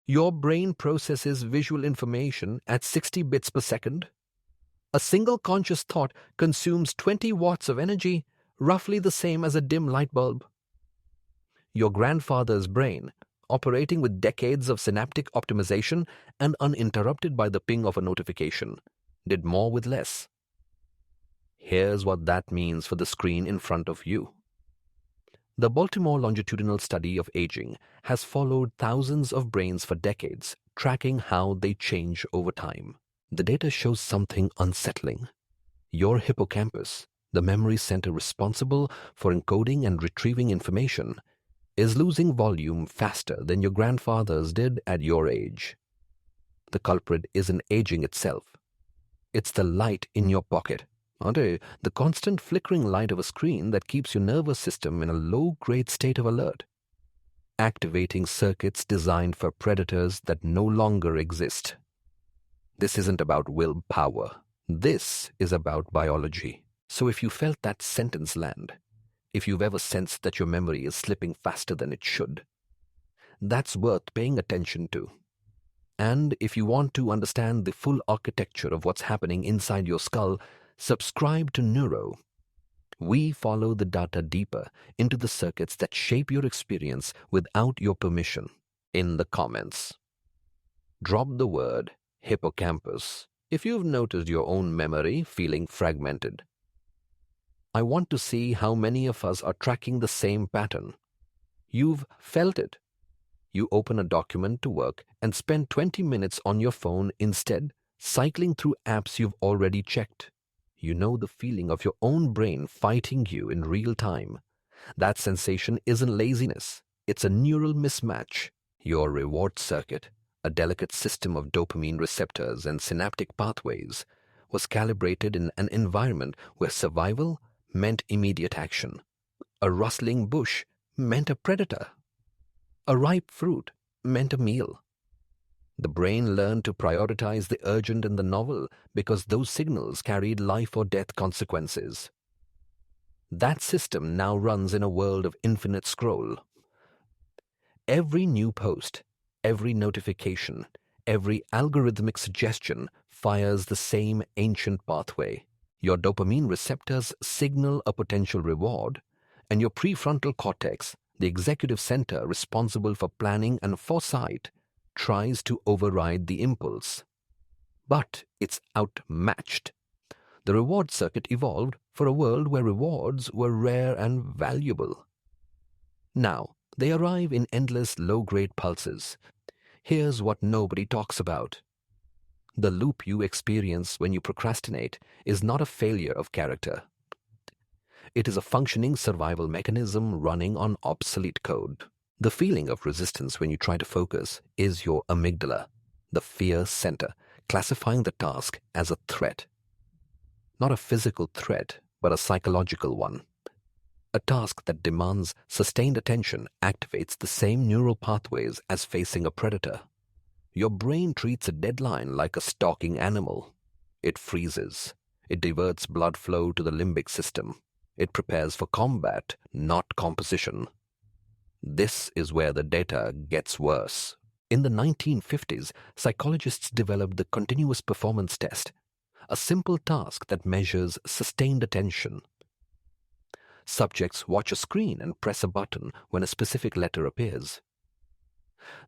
Your brain processes visual information at 60 bits per second. A single conscious thought consumes 20 watts of energy, roughly the same as a dim light bulb. Your grandfather's brain, operating with decades of synaptic optimization and uninterrupted by the ping of a notification, did more with less. Here's what that means for the screen in front of you. The Baltimore longitudinal study of aging has followed thousands of brains for decades, tracking how they change over time. The data shows something unsettling. Your hippocampus, the memory center responsible for encoding and retrieving information, is losing volume faster than your grandfather's did at your age. The culprit isn't aging itself. It's the light in your pocket. The constant flickering light of a screen that keeps your nervous system in a low-grade state of alert, activating circuits designed for predators that no longer exist. This isn't about willpower. This is about biology. So if you felt that sentence land, if you've ever sensed that your memory is slipping faster than it should, that's worth paying attention to. And if you want to understand the full architecture of what's happening inside your skull, subscribe to Neuro. We follow the data deeper into the circuits that shape your experience without your permission. In the comments, drop the word hippocampus if you've noticed your own memory feeling fragmented. I want to see how many of us are tracking the same pattern. You've felt it. You open a document to work and spend 20 minutes on your phone instead, cycling through apps you've already checked. You know the feeling of your own brain fighting you in real time. That sensation isn't laziness. It's a neural mismatch. Your reward circuit, a delicate system of dopamine receptors and synaptic pathways, was calibrated in an environment where survival meant immediate action. A rustling bush meant a predator. A ripe fruit meant a meal. The brain learned to prioritize the urgent and the novel because those signals carried life or death consequences. That system now runs in a world of infinite scroll. Every new post, every notification, every algorithmic suggestion fires the same ancient pathway. Your dopamine receptors signal a potential reward, and your prefrontal cortex, the executive center responsible for planning and foresight, tries to override the impulse. But it's outmatched. The reward circuit evolved for a world where rewards were rare and valuable. Now, they arrive in endless low-grade pulses. Here's what nobody talks about. The loop you experience when you procrastinate is not a failure of character. It is a functioning survival mechanism running on obsolete code. The feeling of resistance when you try to focus is your amygdala, the fear center, classifying the task as a threat. Not a physical threat, but a psychological one. A task that demands sustained attention activates the same neural pathways as facing a predator. Your brain treats a deadline like a stalking animal. It freezes. It diverts blood flow to the limbic system. It prepares for combat, not composition. This is where the data gets worse. In the 1950s, psychologists developed the continuous performance test, a simple task that measures sustained attention. Subjects watch a screen and press a button when a specific letter appears.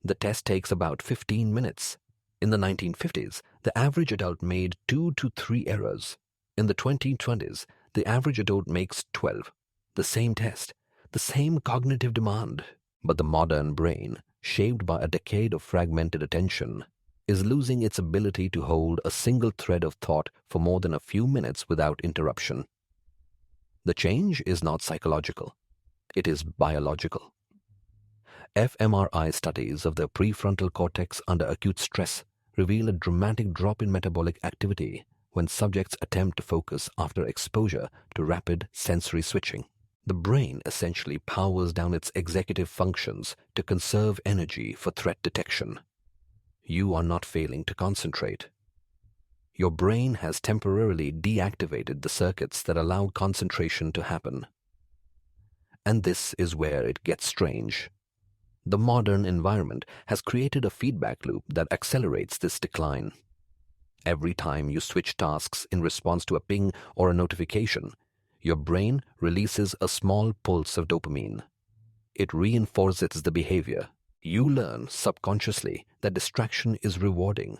The test takes about 15 minutes. In the 1950s, the average adult made 2 to 3 errors. In the 2020s, the average adult makes 12. The same test, the same cognitive demand. But the modern brain, shaped by a decade of fragmented attention, is losing its ability to hold a single thread of thought for more than a few minutes without interruption. The change is not psychological. It is biological. fMRI studies of the prefrontal cortex under acute stress reveal a dramatic drop in metabolic activity when subjects attempt to focus after exposure to rapid sensory switching. The brain essentially powers down its executive functions to conserve energy for threat detection. You are not failing to concentrate. Your brain has temporarily deactivated the circuits that allow concentration to happen. And this is where it gets strange. The modern environment has created a feedback loop that accelerates this decline. Every time you switch tasks in response to a ping or a notification, your brain releases a small pulse of dopamine. It reinforces the behavior. You learn subconsciously that distraction is rewarding.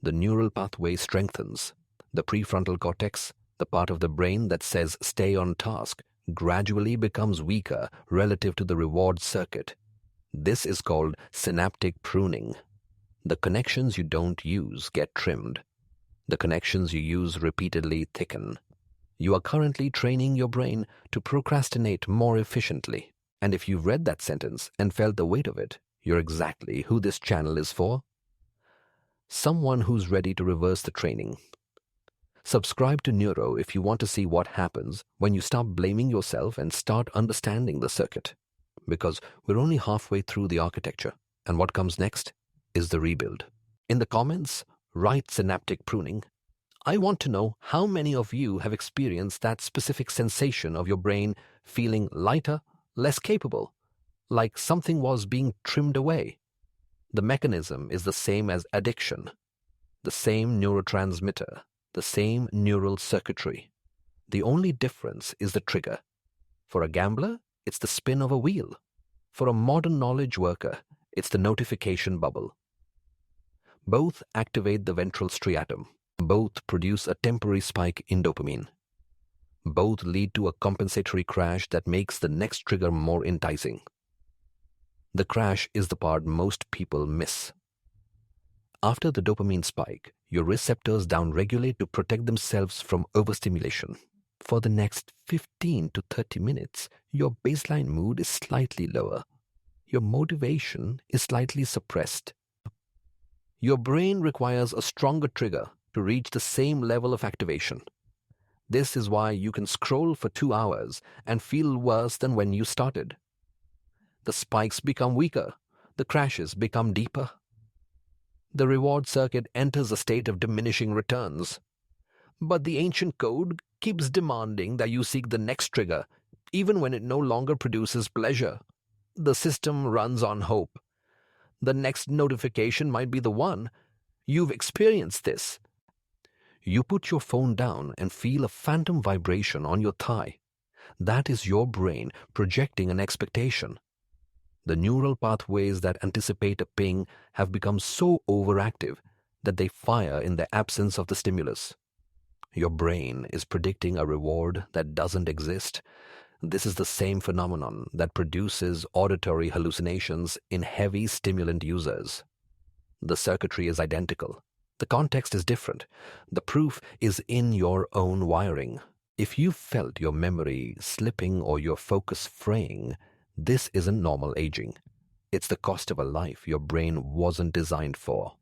The neural pathway strengthens. The prefrontal cortex, the part of the brain that says stay on task, gradually becomes weaker relative to the reward circuit. This is called synaptic pruning. The connections you don't use get trimmed. The connections you use repeatedly thicken. You are currently training your brain to procrastinate more efficiently. And if you've read that sentence and felt the weight of it, you're exactly who this channel is for. Someone who's ready to reverse the training. Subscribe to Neuro if you want to see what happens when you stop blaming yourself and start understanding the circuit. Because we're only halfway through the architecture, and what comes next is the rebuild. In the comments, write synaptic pruning. I want to know how many of you have experienced that specific sensation of your brain feeling lighter, less capable, like something was being trimmed away. The mechanism is the same as addiction, the same neurotransmitter, the same neural circuitry. The only difference is the trigger. For a gambler, it's the spin of a wheel. For a modern knowledge worker, it's the notification bubble. Both activate the ventral striatum. Both produce a temporary spike in dopamine. Both lead to a compensatory crash that makes the next trigger more enticing. The crash is the part most people miss. After the dopamine spike, your receptors downregulate to protect themselves from overstimulation. For the next 15 to 30 minutes, your baseline mood is slightly lower. Your motivation is slightly suppressed. Your brain requires a stronger trigger to reach the same level of activation. This is why you can scroll for 2 hours and feel worse than when you started. The spikes become weaker. The crashes become deeper. The reward circuit enters a state of diminishing returns. But the ancient code keeps demanding that you seek the next trigger, even when it no longer produces pleasure. The system runs on hope. The next notification might be the one. You've experienced this. You put your phone down and feel a phantom vibration on your thigh. That is your brain projecting an expectation. The neural pathways that anticipate a ping have become so overactive that they fire in the absence of the stimulus. Your brain is predicting a reward that doesn't exist. This is the same phenomenon that produces auditory hallucinations in heavy stimulant users. The circuitry is identical. The context is different. The proof is in your own wiring. If you felt your memory slipping or your focus fraying, this isn't normal aging. It's the cost of a life your brain wasn't designed for.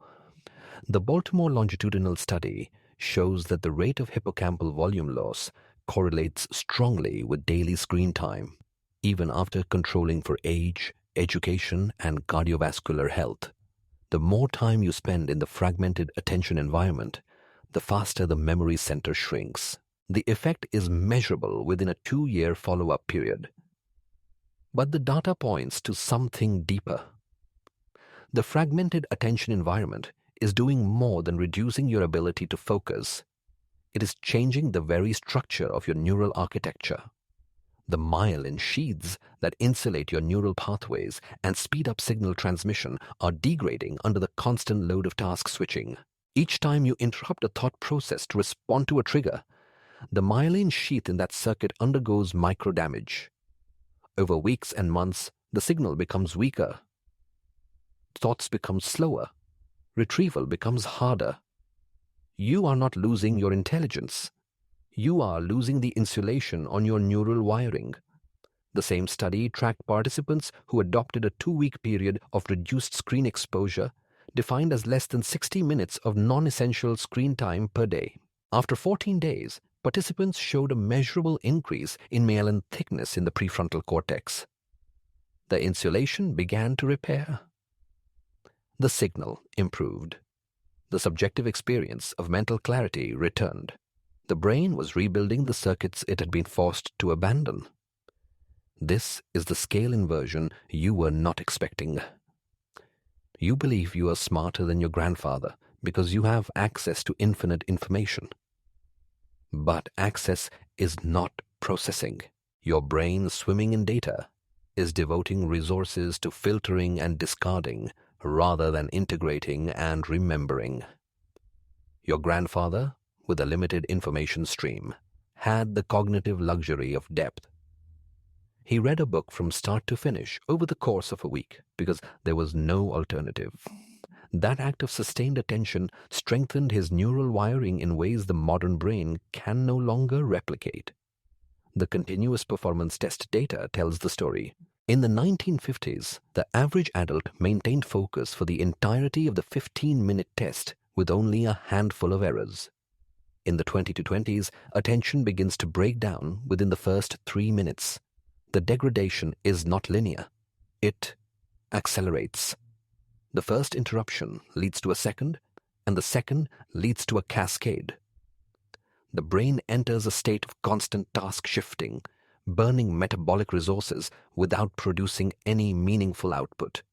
The Baltimore longitudinal study shows that the rate of hippocampal volume loss correlates strongly with daily screen time, even after controlling for age, education, and cardiovascular health. The more time you spend in the fragmented attention environment, the faster the memory center shrinks. The effect is measurable within a 2-year follow-up period. But the data points to something deeper. The fragmented attention environment is doing more than reducing your ability to focus. It is changing the very structure of your neural architecture. The myelin sheaths that insulate your neural pathways and speed up signal transmission are degrading under the constant load of task switching. Each time you interrupt a thought process to respond to a trigger, the myelin sheath in that circuit undergoes microdamage. Over weeks and months, the signal becomes weaker. Thoughts become slower. Retrieval becomes harder. You are not losing your intelligence. You are losing the insulation on your neural wiring. The same study tracked participants who adopted a 2-week period of reduced screen exposure, defined as less than 60 minutes of non-essential screen time per day. After 14 days, participants showed a measurable increase in myelin thickness in the prefrontal cortex. The insulation began to repair. The signal improved. The subjective experience of mental clarity returned. The brain was rebuilding the circuits it had been forced to abandon. This is the scale inversion you were not expecting. You believe you are smarter than your grandfather because you have access to infinite information. But access is not processing. Your brain, swimming in data, is devoting resources to filtering and discarding rather than integrating and remembering. Your grandfather, with a limited information stream, had the cognitive luxury of depth. He read a book from start to finish over the course of a week because there was no alternative. That act of sustained attention strengthened his neural wiring in ways the modern brain can no longer replicate. The continuous performance test data tells the story. In the 1950s, the average adult maintained focus for the entirety of the 15-minute test with only a handful of errors. In the 2020s, attention begins to break down within the first 3 minutes. The degradation is not linear. It accelerates. The first interruption leads to a second, and the second leads to a cascade. The brain enters a state of constant task shifting, burning metabolic resources without producing any meaningful output.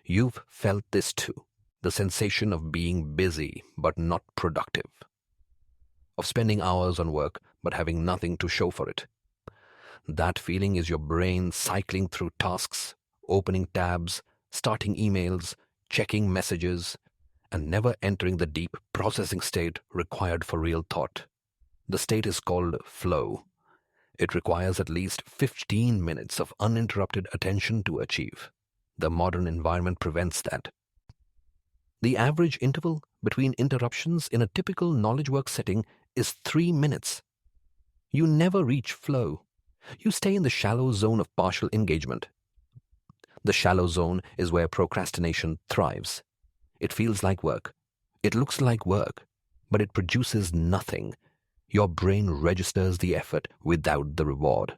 You've felt this too, the sensation of being busy but not productive, of spending hours on work but having nothing to show for it. That feeling is your brain cycling through tasks, opening tabs, starting emails, checking messages, and never entering the deep processing state required for real thought. The state is called flow. It requires at least 15 minutes of uninterrupted attention to achieve. The modern environment prevents that. The average interval between interruptions in a typical knowledge work setting is 3 minutes. You never reach flow. You stay in the shallow zone of partial engagement. The shallow zone is where procrastination thrives. It feels like work. It looks like work, but it produces nothing. Your brain registers the effort without the reward.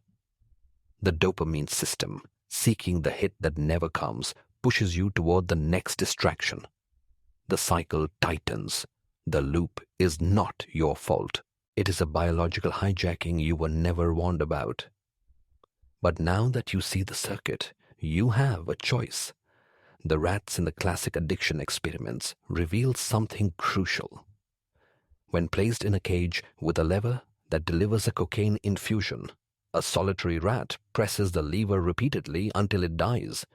The dopamine system, seeking the hit that never comes, pushes you toward the next distraction. The cycle tightens. The loop is not your fault. It is a biological hijacking you were never warned about. But now that you see the circuit, you have a choice. The rats in the classic addiction experiments reveal something crucial. When placed in a cage with a lever that delivers a cocaine infusion, a solitary rat presses the lever repeatedly until it dies.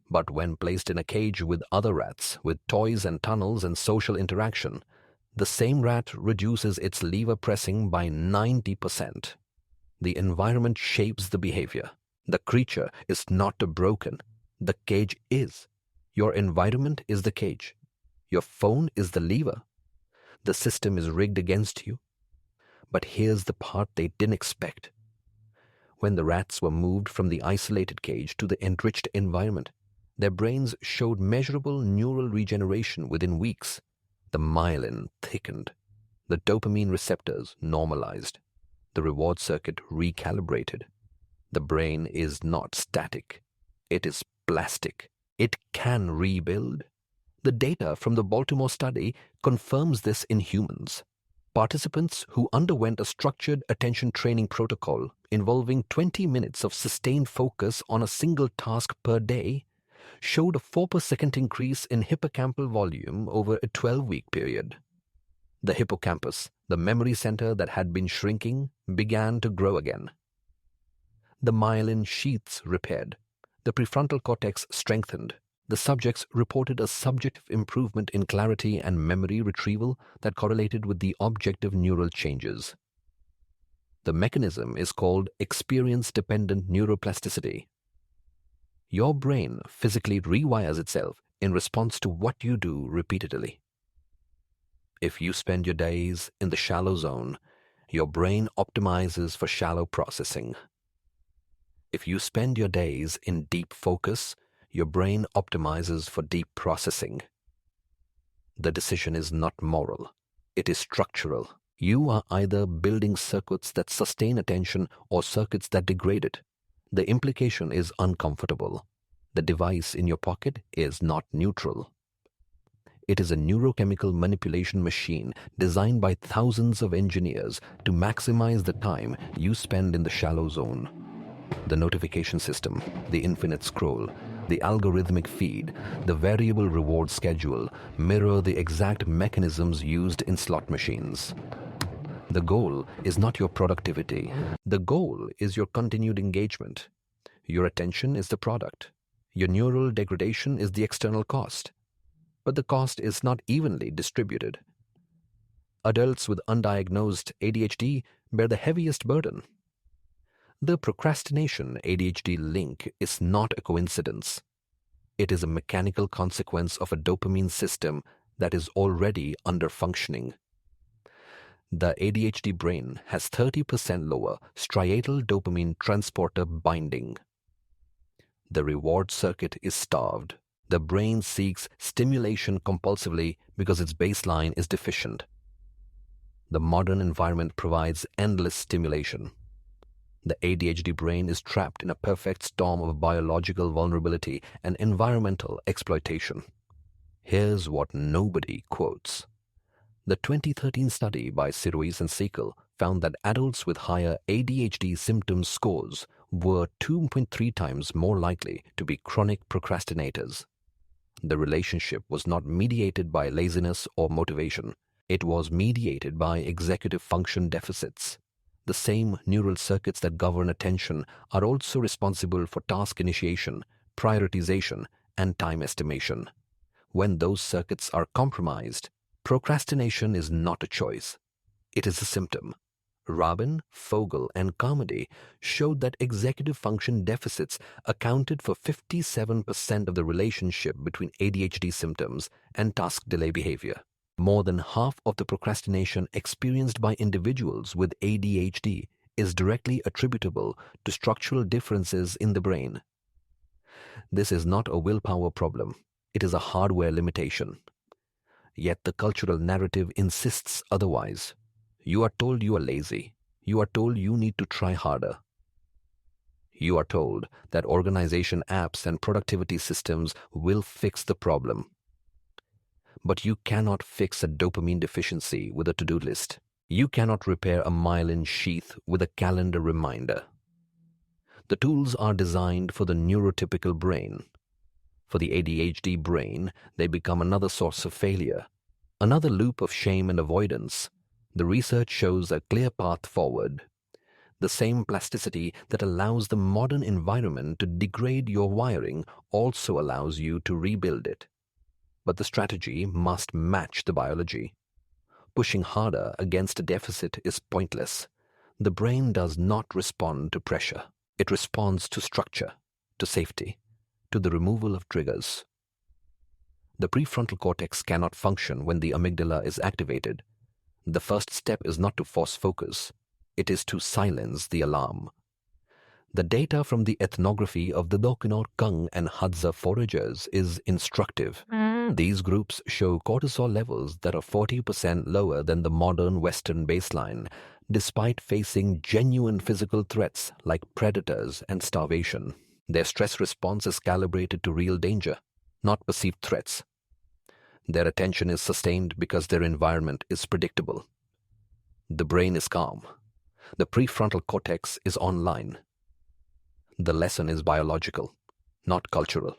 But when placed in a cage with other rats, with toys and tunnels and social interaction, the same rat reduces its lever pressing by 90%. The environment shapes the behavior. The creature is not broken. The cage is. Your environment is the cage. Your phone is the lever. The system is rigged against you. But here's the part they didn't expect. When the rats were moved from the isolated cage to the enriched environment, their brains showed measurable neural regeneration within weeks. The myelin thickened. The dopamine receptors normalized. The reward circuit recalibrated. The brain is not static. It is plastic. It can rebuild. The data from the Baltimore study confirms this in humans. Participants who underwent a structured attention training protocol involving 20 minutes of sustained focus on a single task per day showed a 4% increase in hippocampal volume over a 12-week period. The hippocampus, the memory center that had been shrinking, began to grow again. The myelin sheaths repaired. The prefrontal cortex strengthened. The subjects reported a subjective improvement in clarity and memory retrieval that correlated with the objective neural changes. The mechanism is called experience-dependent neuroplasticity. Your brain physically rewires itself in response to what you do repeatedly. If you spend your days in the shallow zone, your brain optimizes for shallow processing. If you spend your days in deep focus, your brain optimizes for deep processing. The decision is not moral. It is structural. You are either building circuits that sustain attention or circuits that degrade it. The implication is uncomfortable. The device in your pocket is not neutral. It is a neurochemical manipulation machine designed by thousands of engineers to maximize the time you spend in the shallow zone. The notification system, the infinite scroll, the algorithmic feed, the variable reward schedule mirror the exact mechanisms used in slot machines. The goal is not your productivity. The goal is your continued engagement. Your attention is the product. Your neural degradation is the external cost. But the cost is not evenly distributed. Adults with undiagnosed ADHD bear the heaviest burden. The procrastination ADHD link is not a coincidence. It is a mechanical consequence of a dopamine system that is already under-functioning. The ADHD brain has 30% lower striatal dopamine transporter binding. The reward circuit is starved. The brain seeks stimulation compulsively because its baseline is deficient. The modern environment provides endless stimulation. The ADHD brain is trapped in a perfect storm of biological vulnerability and environmental exploitation. Here's what nobody quotes. The 2013 study by Sirois and Sekel found that adults with higher ADHD symptom scores were 2.3 times more likely to be chronic procrastinators. The relationship was not mediated by laziness or motivation. It was mediated by executive function deficits. The same neural circuits that govern attention are also responsible for task initiation, prioritization, and time estimation. When those circuits are compromised, procrastination is not a choice. It is a symptom. Rabin, Fogel, and Carmody showed that executive function deficits accounted for 57% of the relationship between ADHD symptoms and task delay behavior. More than half of the procrastination experienced by individuals with ADHD is directly attributable to structural differences in the brain. This is not a willpower problem. It is a hardware limitation. Yet the cultural narrative insists otherwise. You are told you are lazy. You are told you need to try harder. You are told that organization apps and productivity systems will fix the problem. But you cannot fix a dopamine deficiency with a to-do list. You cannot repair a myelin sheath with a calendar reminder. The tools are designed for the neurotypical brain. For the ADHD brain, they become another source of failure, another loop of shame and avoidance. The research shows a clear path forward. The same plasticity that allows the modern environment to degrade your wiring also allows you to rebuild it. But the strategy must match the biology. Pushing harder against a deficit is pointless. The brain does not respond to pressure. It responds to structure, to safety, to the removal of triggers. The prefrontal cortex cannot function when the amygdala is activated. The first step is not to force focus. It is to silence the alarm. The data from the ethnography of the Dokino-Kung and Hadza foragers is instructive. These groups show cortisol levels that are 40% lower than the modern Western baseline, despite facing genuine physical threats like predators and starvation. Their stress response is calibrated to real danger, not perceived threats. Their attention is sustained because their environment is predictable. The brain is calm. The prefrontal cortex is online. The lesson is biological, not cultural.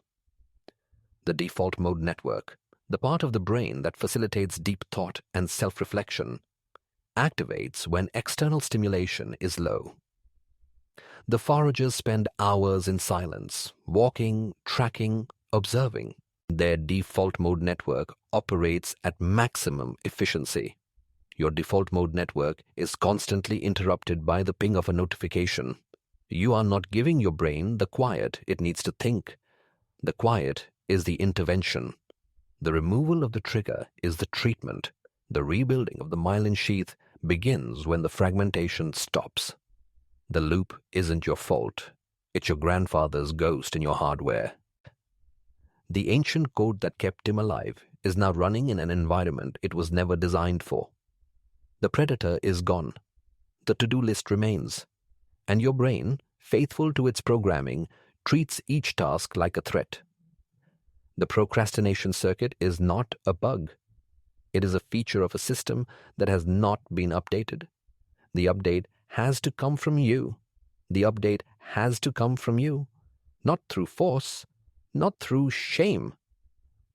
The default mode network, the part of the brain that facilitates deep thought and self-reflection, activates when external stimulation is low. The foragers spend hours in silence, walking, tracking, observing. Their default mode network operates at maximum efficiency. Your default mode network is constantly interrupted by the ping of a notification. You are not giving your brain the quiet it needs to think. The quiet is the intervention. The removal of the trigger is the treatment. The rebuilding of the myelin sheath begins when the fragmentation stops. The loop isn't your fault. It's your grandfather's ghost in your hardware. The ancient code that kept him alive is now running in an environment it was never designed for. The predator is gone. The to-do list remains. And your brain, faithful to its programming, treats each task like a threat. The procrastination circuit is not a bug. It is a feature of a system that has not been updated. The update has to come from you. The update has to come from you, not through force, not through shame,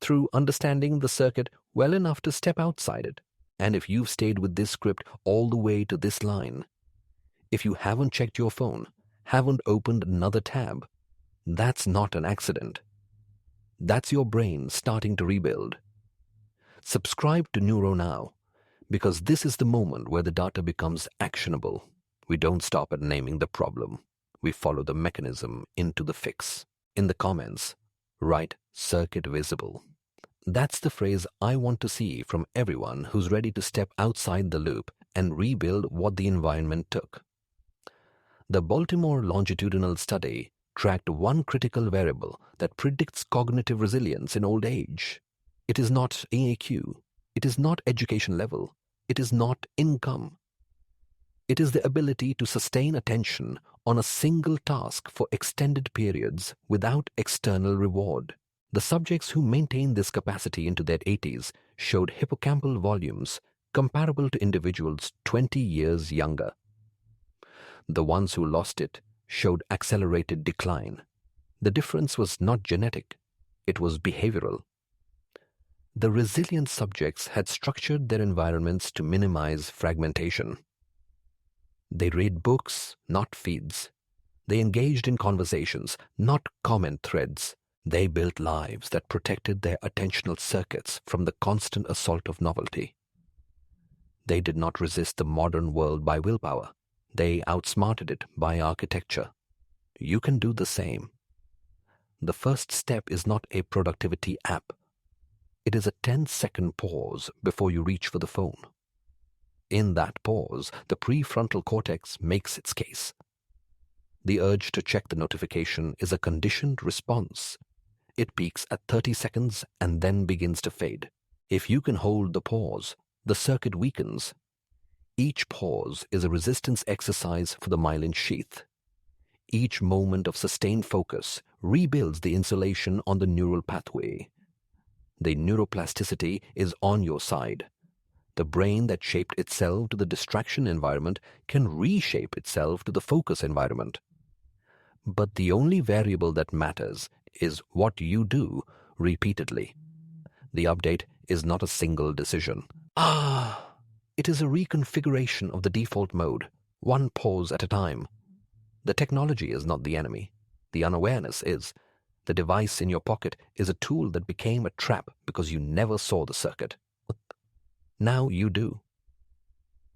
through understanding the circuit well enough to step outside it. And if you've stayed with this script all the way to this line, if you haven't checked your phone, haven't opened another tab, that's not an accident. That's your brain starting to rebuild. Subscribe to Neuro now, because this is the moment where the data becomes actionable. We don't stop at naming the problem. We follow the mechanism into the fix. In the comments, write circuit visible. That's the phrase I want to see from everyone who's ready to step outside the loop and rebuild what the environment took. The Baltimore longitudinal study tracked one critical variable that predicts cognitive resilience in old age. It is not AAQ. It is not education level. It is not income. It is the ability to sustain attention on a single task for extended periods without external reward. The subjects who maintained this capacity into their 80s showed hippocampal volumes comparable to individuals 20 years younger. The ones who lost it showed accelerated decline. The difference was not genetic, it was behavioral. The resilient subjects had structured their environments to minimize fragmentation. They read books, not feeds. They engaged in conversations, not comment threads. They built lives that protected their attentional circuits from the constant assault of novelty. They did not resist the modern world by willpower. They outsmarted it by architecture. You can do the same. The first step is not a productivity app. It is a 10-second pause before you reach for the phone. In that pause, the prefrontal cortex makes its case. The urge to check the notification is a conditioned response. It peaks at 30 seconds and then begins to fade. If you can hold the pause, the circuit weakens. Each pause is a resistance exercise for the myelin sheath. Each moment of sustained focus rebuilds the insulation on the neural pathway. The neuroplasticity is on your side. The brain that shaped itself to the distraction environment can reshape itself to the focus environment. But the only variable that matters is what you do repeatedly. The update is not a single decision. It is a reconfiguration of the default mode, one pause at a time. The technology is not the enemy. The unawareness is. The device in your pocket is a tool that became a trap because you never saw the circuit. Now you do.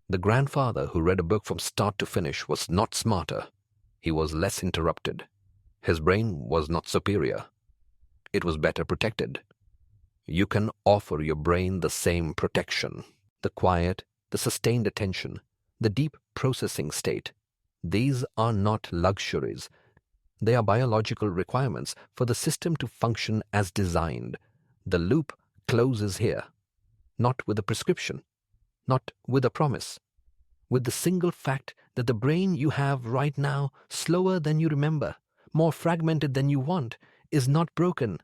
The grandfather who read a book from start to finish was not smarter. He was less interrupted. His brain was not superior. It was better protected. You can offer your brain the same protection. The quiet, the sustained attention, the deep processing state. These are not luxuries. They are biological requirements for the system to function as designed. The loop closes here, not with a prescription, not with a promise, with the single fact that the brain you have right now, slower than you remember, more fragmented than you want, is not broken.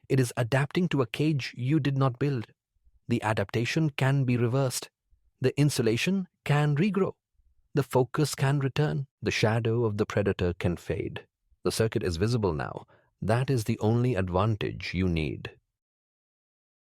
It is adapting to a cage you did not build. The adaptation can be reversed. The insulation can regrow. The focus can return. The shadow of the predator can fade. The circuit is visible now. That is the only advantage you need.